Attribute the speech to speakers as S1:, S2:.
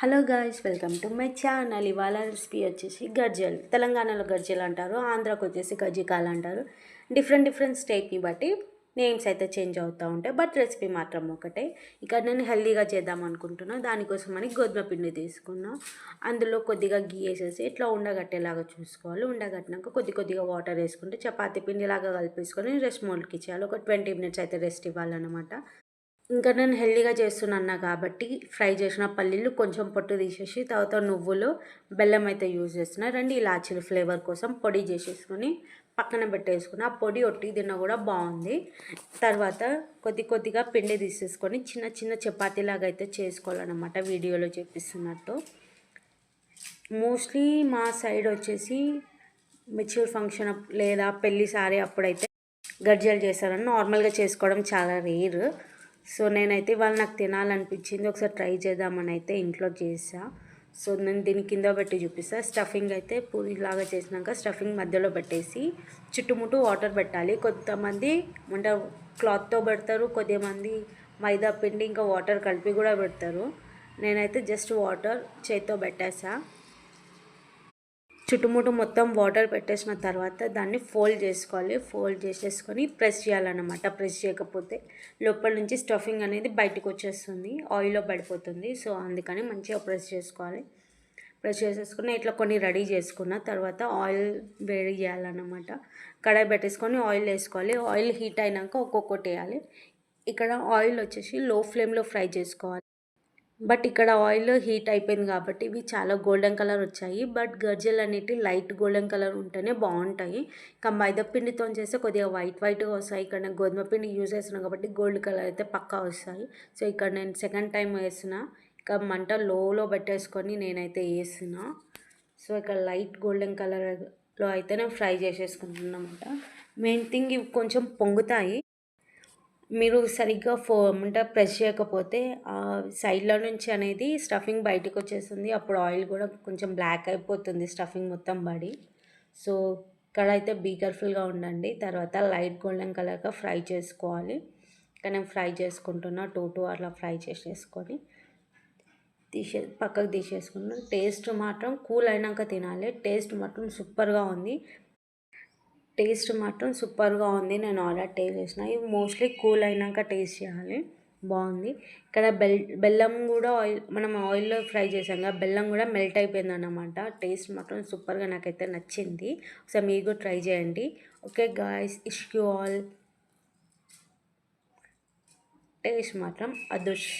S1: Hello guys, welcome to my channel. ఇవాళ recipe వచ్చేసి గర్జలు. తెలంగాణలో గర్జలు అంటారు, ఆంధ్రాకి వచ్చేసి కజ్జికాయలు అంటారు. డిఫరెంట్ స్టేట్ని బట్టి నేమ్స్ అయితే చేంజ్ అవుతూ ఉంటాయి, బట్ రెసిపీ మాత్రం ఒకటే. ఇక్కడ నేను హెల్దీగా చేద్దాం అనుకుంటున్నాను. దానికోసం అని గోధుమ పిండి తీసుకున్నాను. అందులో కొద్దిగా గీ వేసేసి ఇట్లా ఉండగట్టేలాగా చూసుకోవాలి. ఉండగట్టినాక కొద్దిగా వాటర్ వేసుకుంటే చపాతీ పిండిలాగా కలిపేసుకొని రెస్ట్ మోల్డ్కి ఇచ్చేయాలి. ఒక 20 మినిట్స్ అయితే రెస్ట్ ఇవ్వాలన్నమాట. ఇంకా నేను హెల్దీగా చేస్తున్నా కాబట్టి ఫ్రై చేసిన పల్లీలు కొంచెం పొట్టు తీసేసి తర్వాత నువ్వులు, బెల్లం అయితే యూజ్ చేస్తున్నా. 2 ఇలాచీలు ఫ్లేవర్ కోసం పొడి చేసేసుకొని పక్కన పెట్టేసుకుని, ఆ పొడి ఒట్టి తిన్నా కూడా బాగుంది. తర్వాత కొద్దిగా పిండి తీసేసుకొని చిన్న చపాతీలాగా అయితే చేసుకోవాలన్నమాట, వీడియోలో చూపిస్తున్నట్టు. మోస్ట్లీ మా సైడ్ వచ్చేసి మెచ్యూర్ ఫంక్షన్ లేదా పెళ్లి సారీ అప్పుడైతే గర్జలు చేస్తారని నార్మల్గా చేసుకోవడం చాలా రేర్. సో నేనైతే ఇవాళ నాకు తినాలనిపించింది, ఒకసారి ట్రై చేద్దామని అయితే ఇంట్లో చేసా. సో నేను దీని కింద పెట్టి చూపిస్తాను. స్టఫింగ్ అయితే పూరిలాగా చేసినాక స్టఫింగ్ మధ్యలో పెట్టేసి చుట్టుముట్టు వాటర్ పెట్టాలి. కొంతమంది అంటే క్లాత్తో పెడతారు, కొద్దిమంది మైదా పిండి ఇంకా వాటర్ కలిపి కూడా పెడతారు. నేనైతే జస్ట్ వాటర్ చేతితో పెట్టేసా. చుట్టుముట్టు మొత్తం వాటర్ పెట్టేసిన తర్వాత దాన్ని ఫోల్డ్ చేసుకోవాలి. ఫోల్డ్ చేసేసుకొని ప్రెస్ చేయాలన్నమాట. ప్రెస్ చేయకపోతే లోపల నుంచి స్టఫింగ్ అనేది బయటకు వచ్చేస్తుంది, ఆయిల్లో పడిపోతుంది. సో అందుకని మంచిగా ప్రెస్ చేసుకోవాలి. ప్రెస్ చేసేసుకుని ఇట్లా కొన్ని రెడీ చేసుకున్న తర్వాత ఆయిల్ వేడి చేయాలన్నమాట. కడాయి పెట్టేసుకొని ఆయిల్ వేసుకోవాలి. ఆయిల్ హీట్ అయినాక ఒక్కొక్కటి వేయాలి. ఇక్కడ ఆయిల్ వచ్చేసి లో ఫ్లేమ్లో ఫ్రై చేసుకోవాలి. బట్ ఇక్కడ ఆయిల్ హీట్ అయిపోయింది కాబట్టి ఇవి చాలా గోల్డెన్ కలర్ వచ్చాయి. బట్ గర్జలు అనేటివి లైట్ గోల్డెన్ కలర్ ఉంటేనే బాగుంటాయి. ఇంకా మైదా పిండితో చేస్తే కొద్దిగా వైట్గా వస్తాయి. ఇక్కడ నేను గోధుమ పిండి యూజ్ చేస్తున్నాను కాబట్టి గోల్డ్ కలర్ అయితే పక్కా వస్తాయి. సో ఇక్కడ నేను సెకండ్ టైం వేస్తున్నా. ఇక మంట లోలో పెట్టేసుకొని నేనైతే వేస్తున్నా. సో ఇక్కడ లైట్ గోల్డెన్ కలర్లో అయితే నేను ఫ్రై చేసేసుకుంటున్నాను అన్నమాట. మెయిన్ థింగ్ ఇవి కొంచెం పొంగుతాయి. మీరు సరిగ్గా అంటే ప్రెస్ చేయకపోతే సైడ్లో నుంచి అనేది స్టఫింగ్ బయటకు వచ్చేస్తుంది. అప్పుడు ఆయిల్ కూడా కొంచెం బ్లాక్ అయిపోతుంది స్టఫింగ్ మొత్తం పడి. సో ఇక్కడైతే బీ కేర్ఫుల్గా ఉండండి. తర్వాత లైట్ గోల్డెన్ కలర్గా ఫ్రై చేసుకోవాలి. ఇక్కడ నేను ఫ్రై చేసుకుంటున్నా. 2 అట్లా ఫ్రై చేసేసుకొని పక్కకు తీసేసుకున్నాను. టేస్ట్ మాత్రం కూల్ అయినాక తినాలి. టేస్ట్ మాత్రం సూపర్గా ఉంది. సూపర్గా ఉంది. నేను ఆల్రెడీ టేస్ట్ చేసిన. ఇవి మోస్ట్లీ కూల్ అయినాక టేస్ట్ చేయాలి. బాగుంది. ఇక్కడ బెల్లం కూడా మనం ఆయిల్లో ఫ్రై చేసాం కదా, బెల్లం కూడా మెల్ట్ అయిపోయింది అన్నమాట. టేస్ట్ మాత్రం సూపర్గా నాకైతే నచ్చింది. ఒకసారి మీరు కూడా ట్రై చేయండి. ఓకే గాయ్స్, ఇష్ యూ ఆల్. టేస్ట్ మాత్రం అదుర్స్.